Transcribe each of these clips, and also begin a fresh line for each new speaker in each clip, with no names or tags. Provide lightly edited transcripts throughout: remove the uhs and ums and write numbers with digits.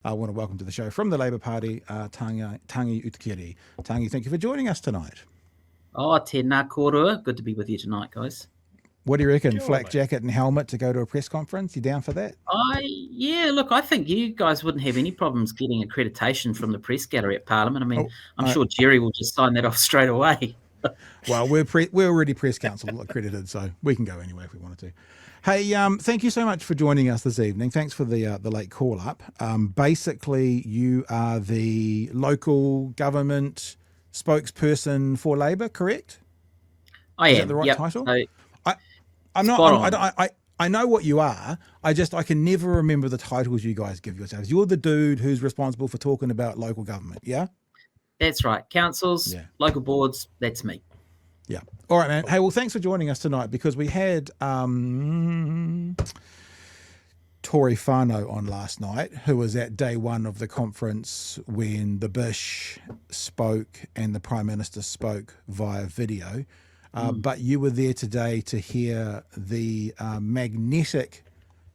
I want to welcome to the show from the Labour Party, Tangi Utikere. Tangi, thank you for joining us tonight.
Oh, tēnā kōrua. Good to be with you tonight, guys.
What do you reckon?
Sure,
Flak
mate.
jacket and helmet to go to a press conference? You down for that?
Look, I think you guys wouldn't have any problems getting accreditation from the press gallery at Parliament. I mean, I'm sure Jerry will just sign that off straight away.
Well, we're already press council accredited, so we can go anywhere if we wanted to. Hey, thank you so much for joining us this evening. Thanks for the late call up. Basically, you are the local government spokesperson for Labour, correct?
I
Is
am.
that the right title?
I'm not.
I know what you are. I can never remember the titles you guys give yourselves. You're the dude who's responsible for talking about local government. Yeah.
That's right. Councils, local boards. That's me.
Yeah. All right, man. Hey, well, thanks for joining us tonight because we had Tory Whānau on last night, who was at day one of the conference when the Bish spoke and the Prime Minister spoke via video. But you were there today to hear the magnetic,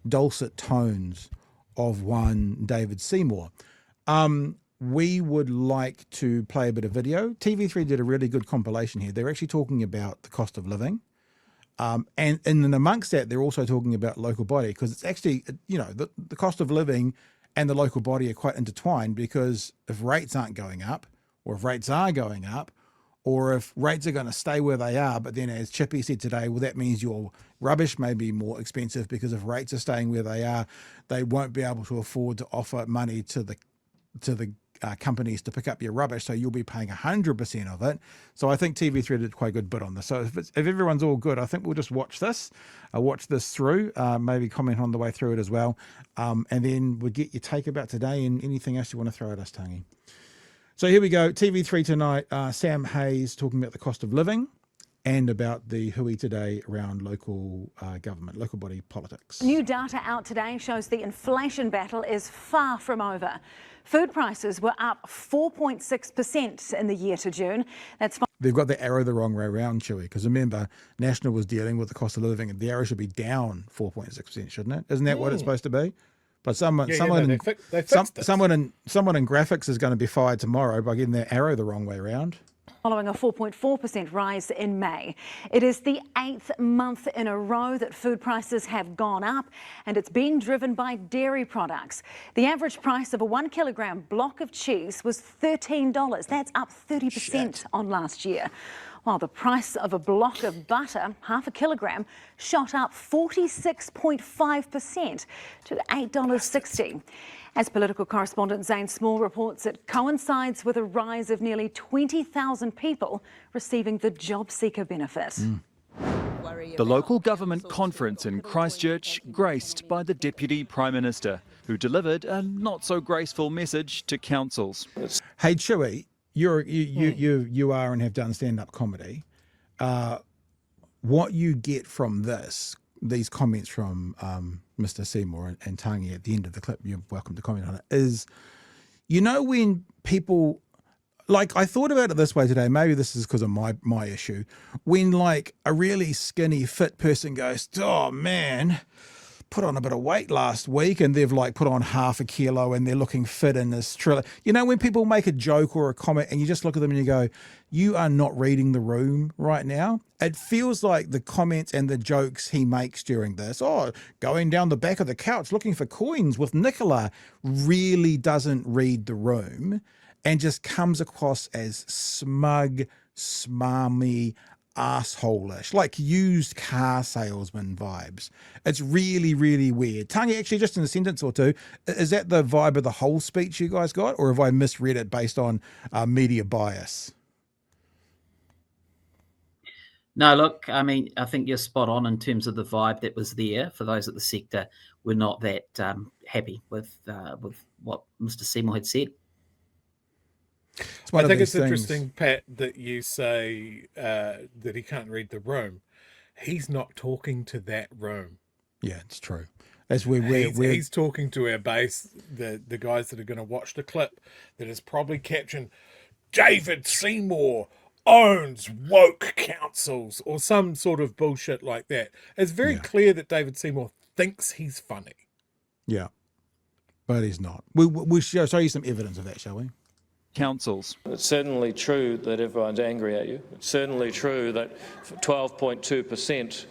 dulcet tones of one David Seymour. We would like to play a bit of video. TV3 did a really good compilation here. They're actually talking about the cost of living. And then amongst that, they're also talking about local body because it's actually, the cost of living and the local body are quite intertwined because if rates aren't going up or if rates are going up, or if rates are going to stay where they are, but then as Chippy said today, well, that means your rubbish may be more expensive because if rates are staying where they are, they won't be able to afford to offer money to the companies to pick up your rubbish, so you'll be paying 100% of it. So I think TV3 did quite a good bit on this. So if everyone's all good, I think we'll just watch this through, maybe comment on the way through it as well, and then we'll get your take about today and anything else you want to throw at us, Tangi. So here we go. TV3 tonight, Sam Hayes talking about the cost of living and about the hui today around local government, local body politics.
New data out today shows the inflation battle is far from over. Food prices were up 4.6% in the year to June.
They've got the arrow the wrong way around, Chewie, because remember, National was dealing with the cost of living and the arrow should be down 4.6%, shouldn't it? Isn't that what it's supposed to be? But someone in graphics is going to be fired tomorrow by getting their arrow the wrong way around.
Following a 4.4% rise in May. It is the 8th month in a row that food prices have gone up, and it's being driven by dairy products. The average price of a 1 kilogram block of cheese was $13. That's up 30% on last year. While the price of a block of butter, half a kilogram, shot up 46.5% to $8.60. As political correspondent Zane Small reports, it coincides with a rise of nearly 20,000 people receiving the JobSeeker benefit.
The local government conference in Christchurch graced by the Deputy Prime Minister, who delivered a not-so-graceful message to councils.
Hey, Chewie, you are and have done stand-up comedy. What you get from these comments from Mr. Seymour and Tangi at the end of the clip, you're welcome to comment on it, is, when people, like, I thought about it this way today, maybe this is because of my issue, when like a really skinny, fit person goes, oh man, put on a bit of weight last week and they've like put on half a kilo and they're looking fit in this trailer. When people make a joke or a comment and you just look at them and you go, you are not reading the room right now. It feels like the comments and the jokes he makes during this, going down the back of the couch looking for coins with Nicola, really doesn't read the room and just comes across as smug, smarmy, asshole-ish, like used car salesman vibes. It's really, really weird. Tangi, actually, just in a sentence or two, is that the vibe of the whole speech you guys got, or have I misread it based on media bias?
No, look, I mean, I think you're spot on in terms of the vibe that was there. For those at the sector, were not that happy with what Mr. Seymour had said.
I think it's interesting, Pat, that you say that he can't read the room. He's not talking to that room.
Yeah, it's true. As he's
talking to our base, the guys that are going to watch the clip, that is probably captioned, David Seymour owns woke councils, or some sort of bullshit like that. It's very clear that David Seymour thinks he's funny.
Yeah. But he's not. We'll show you some evidence of that, shall we?
Councils.
It's certainly true that everyone's angry at you. It's certainly true that 12.2%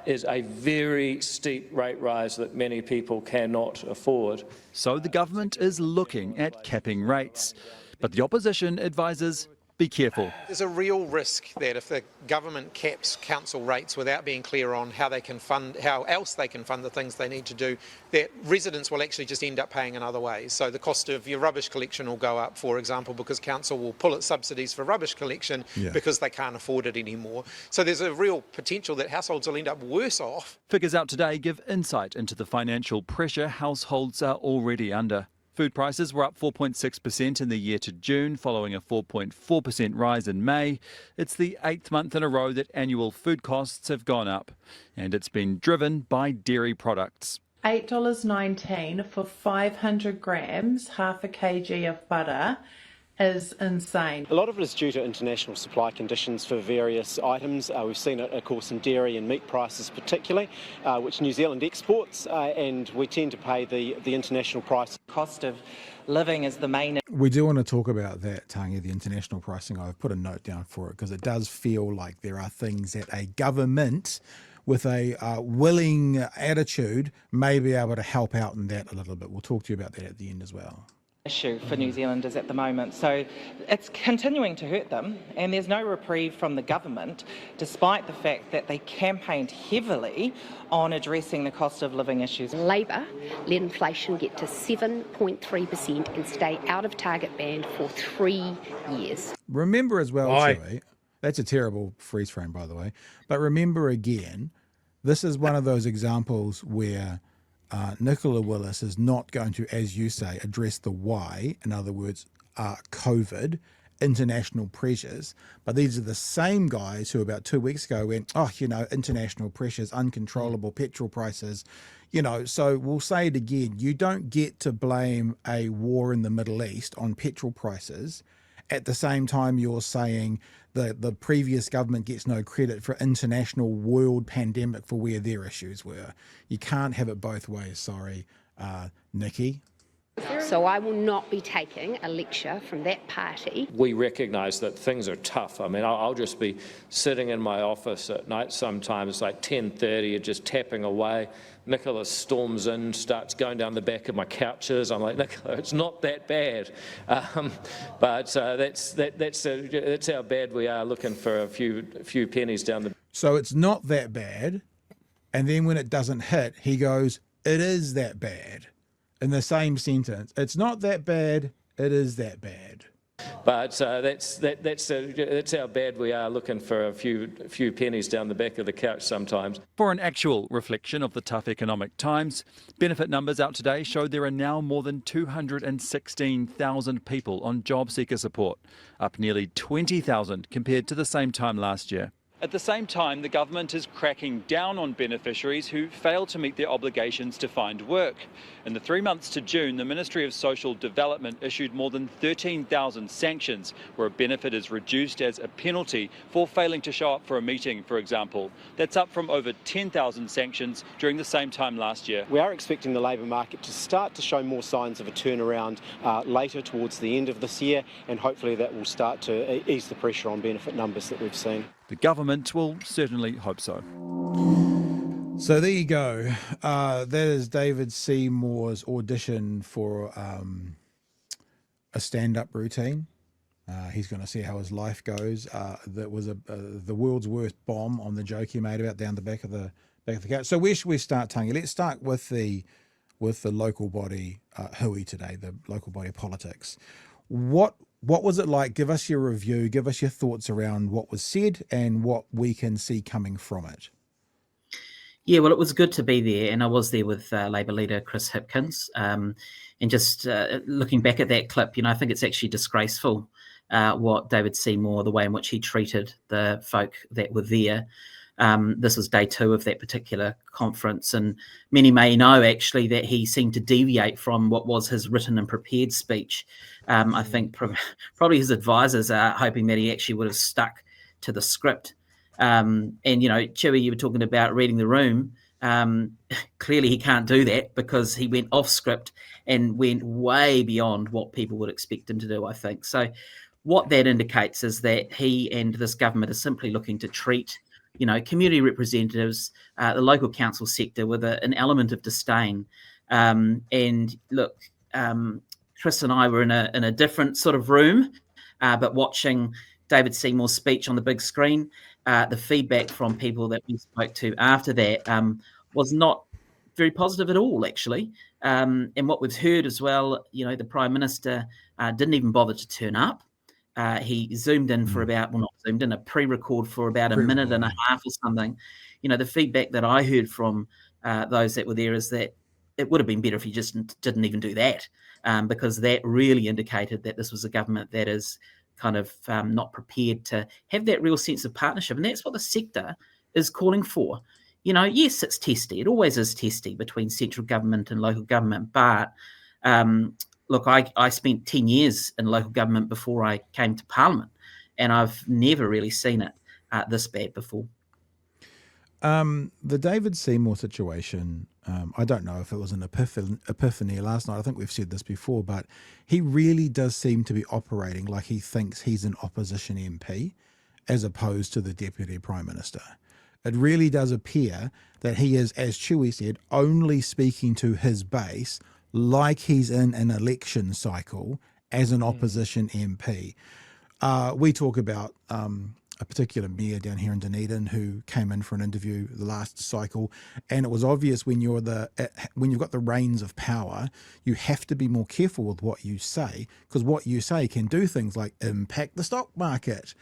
is a very steep rate rise that many people cannot afford.
So the government is looking at capping rates. But the opposition advises be careful.
There's a real risk that if the government caps council rates without being clear on how else they can fund the things they need to do, that residents will actually just end up paying in other ways. So the cost of your rubbish collection will go up, for example, because council will pull its subsidies for rubbish collection because they can't afford it anymore. So there's a real potential that households will end up worse off.
Figures out today give insight into the financial pressure households are already under. Food prices were up 4.6% in the year to June, following a 4.4% rise in May. It's the 8th month in a row that annual food costs have gone up, and it's been driven by dairy products.
$8.19 for 500 grams, half a kg of butter, is insane.
A lot of it is due to international supply conditions for various items. We've seen it, of course, in dairy and meat prices particularly, which New Zealand exports, and we tend to pay the international price.
Cost of living is the main.
We do want to talk about that, Tangi, the international pricing. I've put a note down for it because it does feel like there are things that a government with a willing attitude may be able to help out in that a little bit. We'll talk to you about that at the end as well.
Issue for New Zealanders at the moment. So it's continuing to hurt them, and there's no reprieve from the government, despite the fact that they campaigned heavily on addressing the cost of living issues.
Labor let inflation get to 7.3% and stay out of target band for 3 years.
Remember as well, Chewie, that's a terrible freeze frame, by the way, but remember again, this is one of those examples where Nicola Willis is not going to, as you say, address the why, in other words, COVID, international pressures. But these are the same guys who about 2 weeks ago went, international pressures, uncontrollable petrol prices. So we'll say it again. You don't get to blame a war in the Middle East on petrol prices. At the same time, you're saying the previous government gets no credit for international world pandemic for where their issues were. You can't have it both ways, sorry, Nikki.
So I will not be taking a lecture from that party.
We recognise that things are tough. I mean, I'll just be sitting in my office at night sometimes, like 10:30, just tapping away. Nicola storms in, starts going down the back of my couches. I'm like, Nicola, it's not that bad. But that's how bad we are, looking for a few pennies down the.
So it's not that bad, and then when it doesn't hit, he goes, it is that bad. In the same sentence, it's not that bad, it is that bad.
But that's how bad we are, looking for a few pennies down the back of the couch sometimes.
For an actual reflection of the tough economic times, benefit numbers out today show there are now more than 216,000 people on JobSeeker support, up nearly 20,000 compared to the same time last year. At the same time, the government is cracking down on beneficiaries who fail to meet their obligations to find work. In the 3 months to June, the Ministry of Social Development issued more than 13,000 sanctions where a benefit is reduced as a penalty for failing to show up for a meeting, for example. That's up from over 10,000 sanctions during the same time last year.
We are expecting the labour market to start to show more signs of a turnaround later towards the end of this year, and hopefully that will start to ease the pressure on benefit numbers that we've seen.
The government will certainly hope so.
So there you go. That is David Seymour's audition for a stand-up routine. He's going to see how his life goes. That was the world's worst bomb on the joke he made about down the back of the couch. So where should we start, Tangi? Let's start with the local body hui today, the local body politics. What was it like? Give us your review. Give us your thoughts around what was said and what we can see coming from it.
Yeah, well, it was good to be there, and I was there with Labour leader Chris Hipkins. And just looking back at that clip, I think it's actually disgraceful what David Seymour, the way in which he treated the folk that were there. This was day 2 of that particular conference, and many may know actually that he seemed to deviate from what was his written and prepared speech. I think probably his advisors are hoping that he actually would have stuck to the script. And Chewie, you were talking about reading the room. Clearly he can't do that because he went off script and went way beyond what people would expect him to do, I think. So what that indicates is that he and this government are simply looking to treat, community representatives, the local council sector with an element of disdain. And look, Chris and I were in a different sort of room, but watching David Seymour's speech on the big screen, the feedback from people that we spoke to after that was not very positive at all, actually. And what we've heard as well, the Prime Minister didn't even bother to turn up. He zoomed in for a pre-record for about a minute and a half or something. The feedback that I heard from those that were there is that it would have been better if he just didn't even do that, because that really indicated that this was a government that is kind of not prepared to have that real sense of partnership. And that's what the sector is calling for. Yes, it's testy. It always is testy between central government and local government. But look, I spent 10 years in local government before I came to Parliament, and I've never really seen it this bad before.
The David Seymour situation, I don't know if it was an epiphany last night. I think we've said this before, but he really does seem to be operating like he thinks he's an opposition MP as opposed to the Deputy Prime Minister. It really does appear that he is, as Chewie said, only speaking to his base like he's in an election cycle as an opposition MP. We talk about a particular mayor down here in Dunedin who came in for an interview the last cycle, and it was obvious when you've got the reins of power, you have to be more careful with what you say, because what you say can do things like impact the stock market.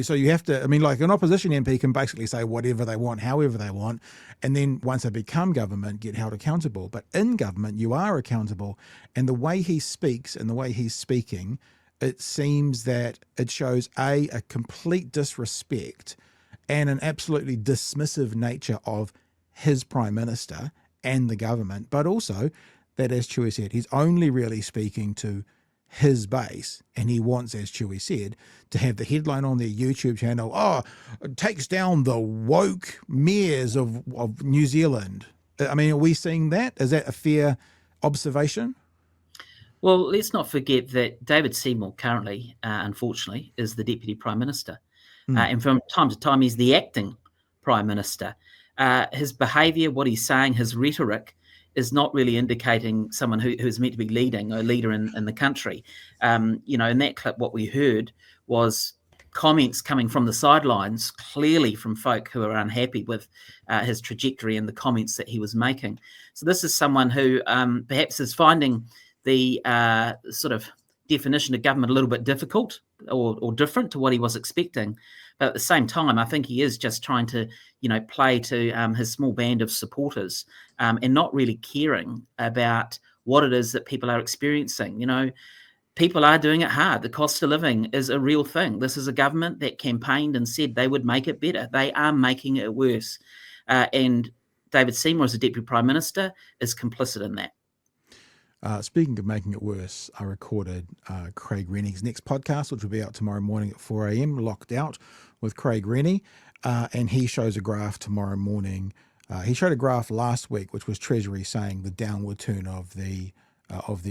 So you have to. Like an opposition MP can basically say whatever they want, however they want, and then once they become government, get held accountable. But in government, you are accountable, and the way he speaks and the way he's speaking, it seems that it shows a complete disrespect and an absolutely dismissive nature of his Prime Minister and the government, but also that, as Chewie said, he's only really speaking to his base, and he wants, as Chewie said, to have the headline on their YouTube channel, takes down the woke mayors of New Zealand. Are we seeing that? Is that a fair observation?
Well, let's not forget that David Seymour currently, unfortunately, is the Deputy Prime Minister. And from time to time, he's the acting Prime Minister. His behaviour, what he's saying, his rhetoric is not really indicating someone who is meant to be leading, a leader in the country. In that clip, what we heard was comments coming from the sidelines, clearly from folk who are unhappy with his trajectory and the comments that he was making. So this is someone who perhaps is finding the sort of definition of government a little bit difficult or different to what he was expecting. But at the same time, I think he is just trying to, play to his small band of supporters and not really caring about what it is that people are experiencing. People are doing it hard. The cost of living is a real thing. This is a government that campaigned and said they would make it better. They are making it worse. And David Seymour, as a Deputy Prime Minister, is complicit in that.
Speaking of making it worse, I recorded Craig Rennie's next podcast, which will be out tomorrow morning at 4 a.m, Locked Out with Craig Rennie, and he shows a graph tomorrow morning. He showed a graph last week, which was Treasury saying the downward turn of the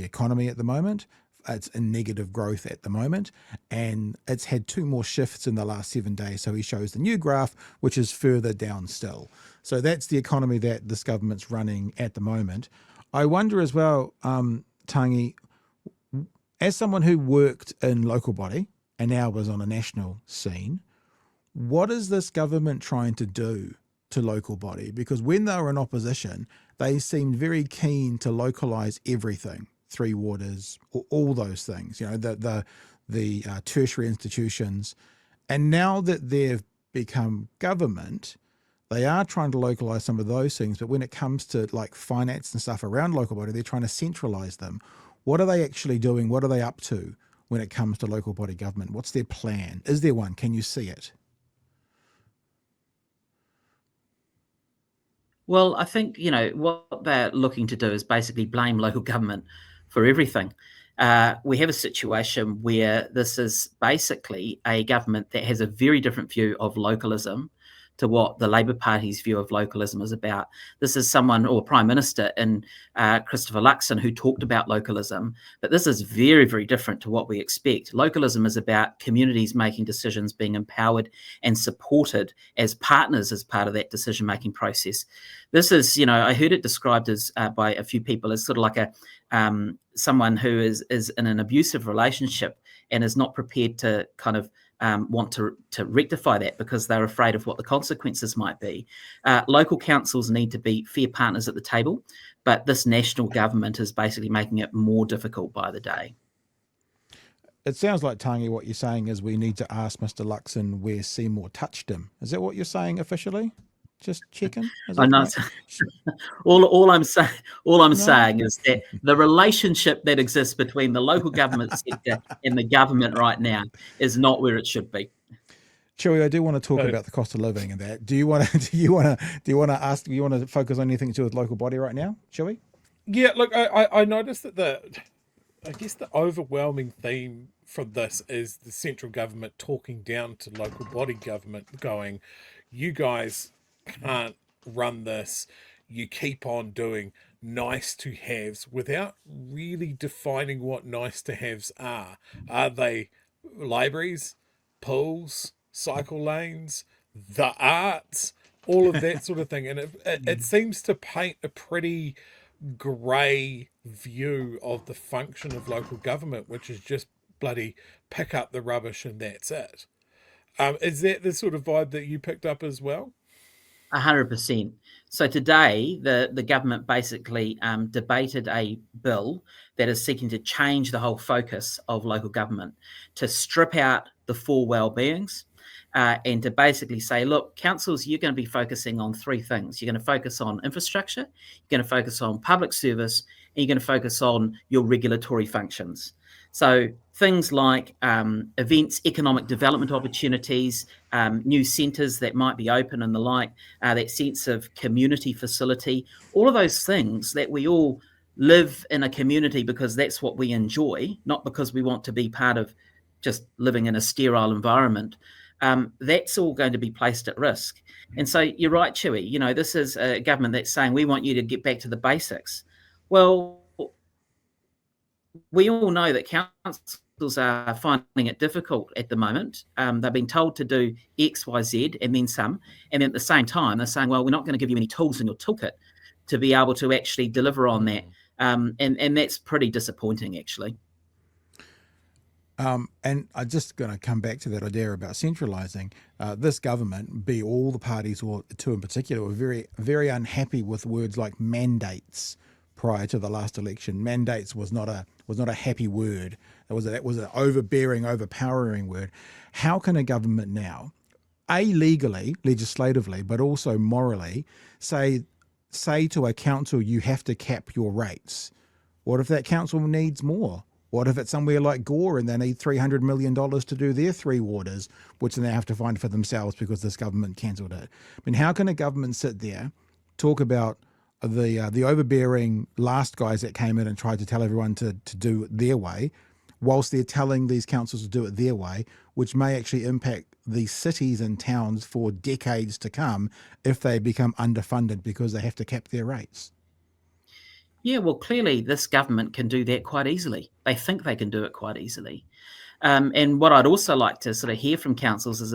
economy at the moment. It's in negative growth at the moment, and it's had two more shifts in the last 7 days. So he shows the new graph, which is further down still. So that's the economy that this government's running at the moment. I wonder as well, Tangi, as someone who worked in local body and now was on a national scene, what is this government trying to do to local body? Because when they were in opposition, they seemed very keen to localise everything, Three Waters, all those things, the tertiary institutions. And now that they've become government, they are trying to localise some of those things, but when it comes to like finance and stuff around local body, they're trying to centralise them. What are they actually doing? What are they up to when it comes to local body government? What's their plan? Is there one? Can you see it?
Well, I think, what they're looking to do is basically blame local government for everything. We have a situation where this is basically a government that has a very different view of localism to what the Labour Party's view of localism is about. This is someone, or Prime Minister in Christopher Luxon, who talked about localism, but this is very, very different to what we expect. Localism is about communities making decisions, being empowered and supported as partners as part of that decision-making process. This is, I heard it described as by a few people as sort of like a someone who is in an abusive relationship and is not prepared to kind of want to rectify that because they're afraid of what the consequences might be. Local councils need to be fair partners at the table, but this national government is basically making it more difficult by the day.
It sounds like, Tangi, what you're saying is we need to ask Mr. Luxon where Seymour touched him. Is that what you're saying officially? Just checking.
I'm not. All I'm saying is that the relationship that exists between the local government sector and the government right now is not where it should be.
Chewie, I do want to talk about the cost of living and that. Do you want to focus on anything to do with local body right now, Chewie?
Yeah, look, I noticed that I guess the overwhelming theme from this is the central government talking down to local body government, going, you guys can't run this. You keep on doing nice to haves without really defining what nice to haves are. Are they libraries, pools, cycle lanes, the arts, all of that sort of thing? And it seems to paint a pretty grey view of the function of local government, which is just bloody pick up the rubbish and that's it. Is that the sort of vibe that you picked up as well?
100%. So today, the government basically debated a bill that is seeking to change the whole focus of local government, to strip out the four well-beings, and to basically say, look, councils, you're going to be focusing on three things. You're going to focus on infrastructure, you're going to focus on public service, and you're going to focus on your regulatory functions. So things like events, economic development opportunities, new centres that might be open and the like, that sense of community facility, all of those things that we all live in a community because that's what we enjoy, not because we want to be part of just living in a sterile environment. That's all going to be placed at risk. And so you're right, Chewie, this is a government that's saying we want you to get back to the basics. Well, we all know that councils are finding it difficult at the moment. They've been told to do X, Y, Z, and then some. And then at the same time, they're saying, well, we're not going to give you any tools in your toolkit to be able to actually deliver on that. And that's pretty disappointing, actually.
And I'm just going to come back to that idea about centralising. This government, be all the parties, or two in particular, were very, very unhappy with words like mandates prior to the last election. Mandates was not a happy word. That was an overbearing, overpowering word. How can a government now, legally, legislatively, but also morally, say to a council, you have to cap your rates? What if that council needs more? What if it's somewhere like Gore and they need $300 million to do their three waters, which they have to find for themselves because this government cancelled it? I mean, how can a government sit there, talk about the overbearing last guys that came in and tried to tell everyone to do it their way, whilst they're telling these councils to do it their way, which may actually impact these cities and towns for decades to come if they become underfunded because they have to cap their rates?
Yeah, well, clearly this government can do that quite easily. They think they can do it quite easily. And what I'd also like to sort of hear from councils is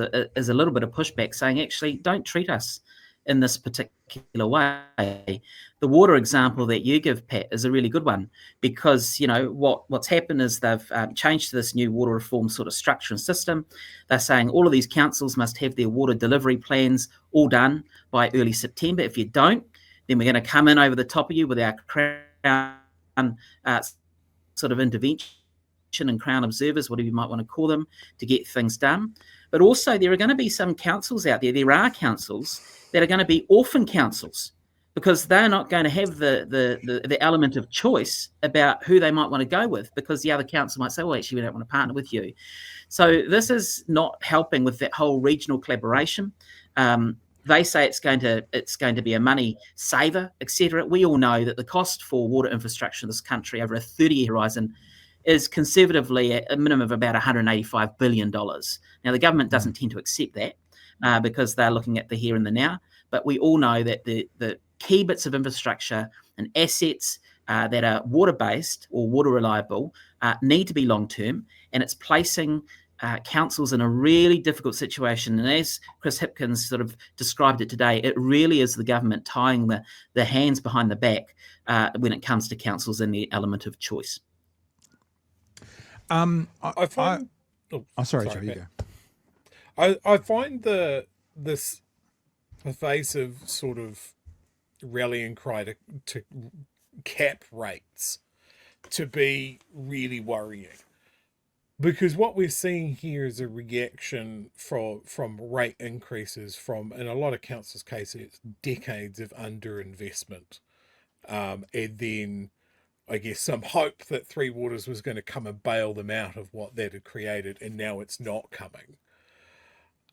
a little bit of pushback saying, actually, don't treat us in this particular way. The water example that you give, Pat, is a really good one because, what's happened is they've changed to this new water reform sort of structure and system. They're saying all of these councils must have their water delivery plans all done by early September. If you don't, then we're going to come in over the top of you with our Crown sort of intervention and Crown observers, whatever you might want to call them, to get things done. But also there are going to be some councils out there. There are councils that are going to be orphan councils because they're not going to have the element of choice about who they might want to go with because the other council might say, well, actually, we don't want to partner with you. So this is not helping with that whole regional collaboration. They say it's going to be a money saver, etc. We all know that the cost for water infrastructure in this country over a 30-year horizon is conservatively a minimum of about $185 billion. Now, the government doesn't tend to accept that, because they're looking at the here and the now. But we all know that the key bits of infrastructure and assets that are water-based or water reliable need to be long-term, and it's placing councils in a really difficult situation. And as Chris Hipkins sort of described it today, it really is the government tying the hands behind the back when it comes to councils and the element of choice.
I find.
Sorry, Joe, you go.
I find this pervasive sort of rallying cry to cap rates to be really worrying, because what we're seeing here is a reaction from rate increases from, in a lot of councils' cases, decades of underinvestment, and then I guess some hope that Three Waters was going to come and bail them out of what that had created, and now it's not coming.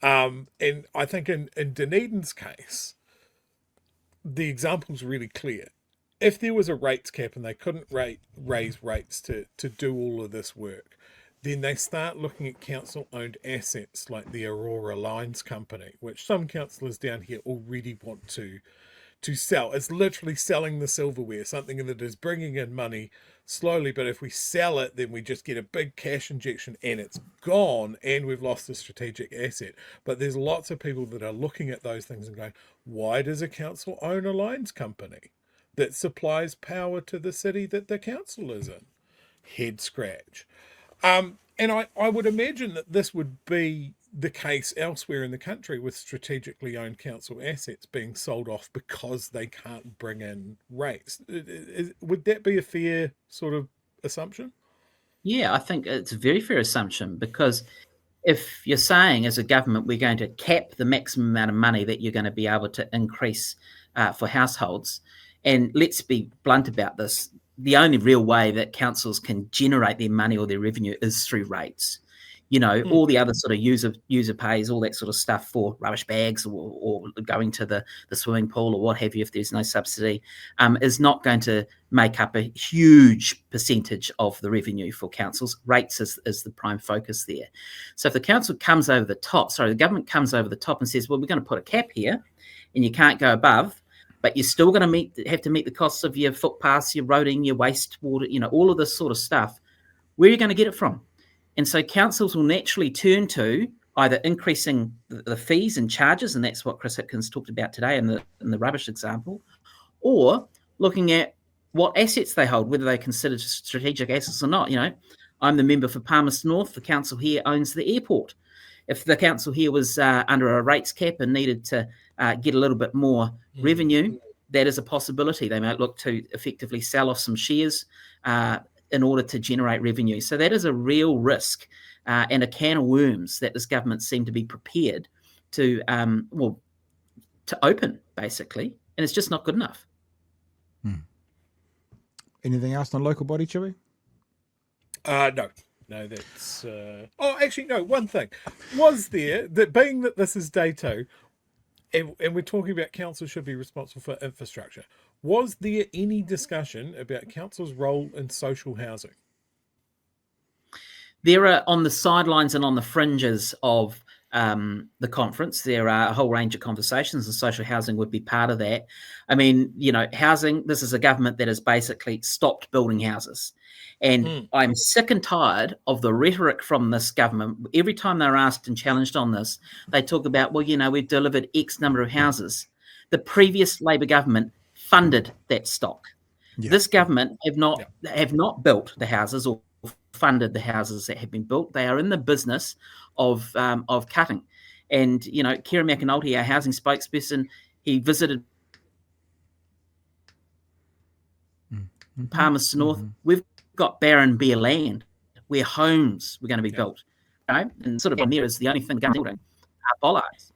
And I think in Dunedin's case, the example's really clear. If there was a rates cap and they couldn't raise rates to do all of this work, then they start looking at council-owned assets like the Aurora Lines Company, which some councillors down here already want to sell. It's literally selling the silverware, something that is bringing in money slowly, but if we sell it, then we just get a big cash injection and it's gone and we've lost a strategic asset. But there's lots of people that are looking at those things and going, why does a council own a lines company that supplies power to the city that the council is in? Head scratch. And I would imagine that this would be the case elsewhere in the country with strategically owned council assets being sold off because they can't bring in rates. Would that be a fair sort of assumption?
Yeah, I think it's a very fair assumption, because if you're saying as a government we're going to cap the maximum amount of money that you're going to be able to increase for households, and let's be blunt about this, the only real way that councils can generate their money or their revenue is through rates. You know, all the other sort of user pays, all that sort of stuff for rubbish bags or going to the swimming pool or what have you, if there's no subsidy, is not going to make up a huge percentage of the revenue for councils. Rates is the prime focus there. So if the council comes over the top, the government comes over the top and says, well, we're going to put a cap here and you can't go above, but you're still going to have to meet the costs of your footpaths, your roading, your wastewater, you know, all of this sort of stuff. Where are you going to get it from? And so councils will naturally turn to either increasing the fees and charges, and that's what Chris Hipkins talked about today in the rubbish example, or looking at what assets they hold, whether they consider strategic assets or not. You know, I'm the member for Palmerston North. The council here owns the airport. If the council here was under a rates cap and needed to get a little bit more revenue, that is a possibility. They might look to effectively sell off some shares in order to generate revenue. So that is a real risk and a can of worms that this government seemed to be prepared to open, basically, and it's just not good enough.
Anything else on local body, Chewie?
No, that's... Oh, actually, no, one thing. Was there, that being that this is day 2, and we're talking about councils should be responsible for infrastructure, was there any discussion about council's role in social housing?
There are, on the sidelines and on the fringes of the conference, there are a whole range of conversations, and social housing would be part of that. I mean, you know, housing, this is a government that has basically stopped building houses. And I'm sick and tired of the rhetoric from this government. Every time they're asked and challenged on this, they talk about, well, you know, we've delivered X number of houses. The previous Labor government funded that stock. Yeah. This government have not built the houses or funded the houses that have been built. They are in the business of cutting. And, you know, Kieran McAnulty, our housing spokesperson, he visited Palmerston North. We've got barren bare land where homes were going to be built. Okay? And sort of on there is the only thing building bollards.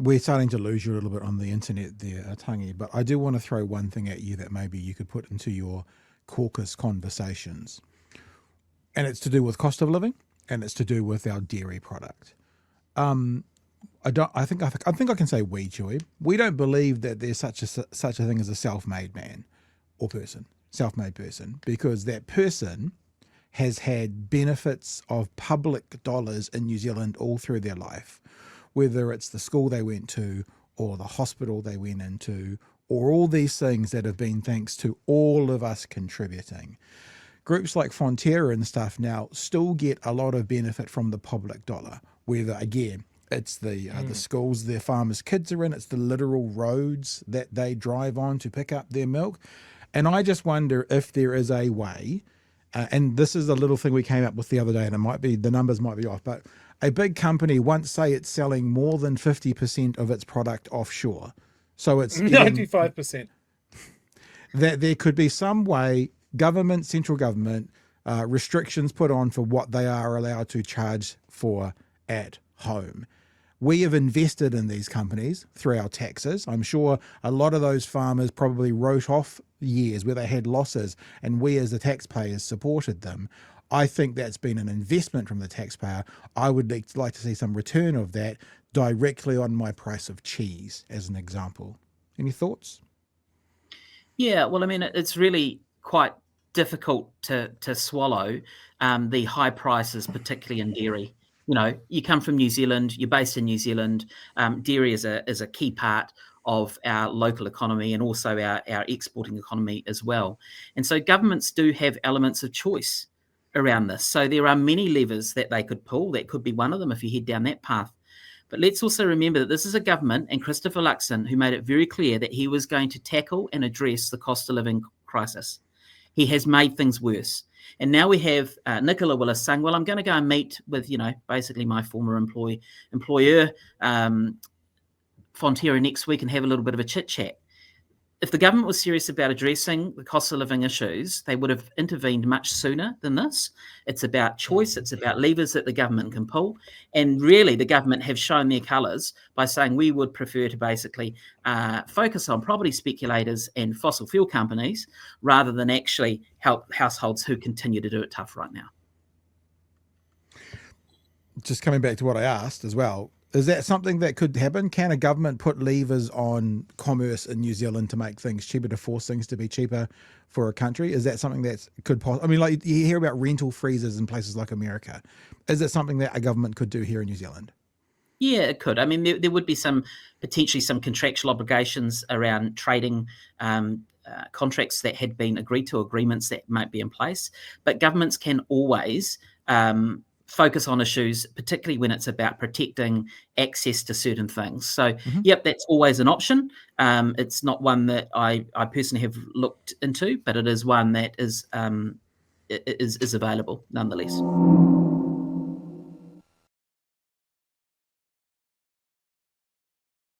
We're starting to lose you a little bit on the internet there, Tangi, but I do want to throw one thing at you that maybe you could put into your caucus conversations. And it's to do with cost of living, and it's to do with our dairy product. I think I can say we, Chewie. We don't believe that there's such a thing as a self-made man or person, self-made person, because that person has had benefits of public dollars in New Zealand all through their life, whether it's the school they went to or the hospital they went into, or all these things that have been thanks to all of us contributing. Groups like Fonterra and stuff now still get a lot of benefit from the public dollar, whether, again, it's the schools their farmers' kids are in, it's the literal roads that they drive on to pick up their milk. And I just wonder if there is a way, and this is a little thing we came up with the other day, and it might be, the numbers might be off, but a big company once say it's selling more than 50% of its product offshore. So it's
95%.
That there could be some way, government, central government, restrictions put on for what they are allowed to charge for at home. We have invested in these companies through our taxes. I'm sure a lot of those farmers probably wrote off years where they had losses, and we as the taxpayers supported them. I think that's been an investment from the taxpayer. I would like to see some return of that directly on my price of cheese, as an example. Any thoughts?
Yeah, well, I mean, it's really quite difficult to swallow the high prices, particularly in dairy. You know, you come from New Zealand, you're based in New Zealand. Dairy is a key part of our local economy and also our exporting economy as well. And so governments do have elements of choice around this. So there are many levers that they could pull. That could be one of them if you head down that path. But let's also remember that this is a government, and Christopher Luxon, who made it very clear that he was going to tackle and address the cost of living crisis. He has made things worse. And now we have Nicola Willis saying, well, I'm going to go and meet with, basically my former employer, Fonterra, next week and have a little bit of a chit chat. If the government was serious about addressing the cost of living issues, they would have intervened much sooner than this. It's about choice. It's about levers that the government can pull. And really, the government have shown their colours by saying we would prefer to basically focus on property speculators and fossil fuel companies rather than actually help households who continue to do it tough right now.
Just coming back to what I asked as well, is that something that could happen? Can a government put levers on commerce in New Zealand to make things cheaper, to force things to be cheaper for a country? Is that something that could possibly, I mean, like you hear about rental freezes in places like America. Is that something that a government could do here in New Zealand?
Yeah, it could. I mean, there would be potentially some contractual obligations around trading contracts that had been agreed to, agreements that might be in place. But governments can always focus on issues, particularly when it's about protecting access to certain things. So, yep, that's always an option. It's not one that I personally have looked into, but it is one that is available nonetheless.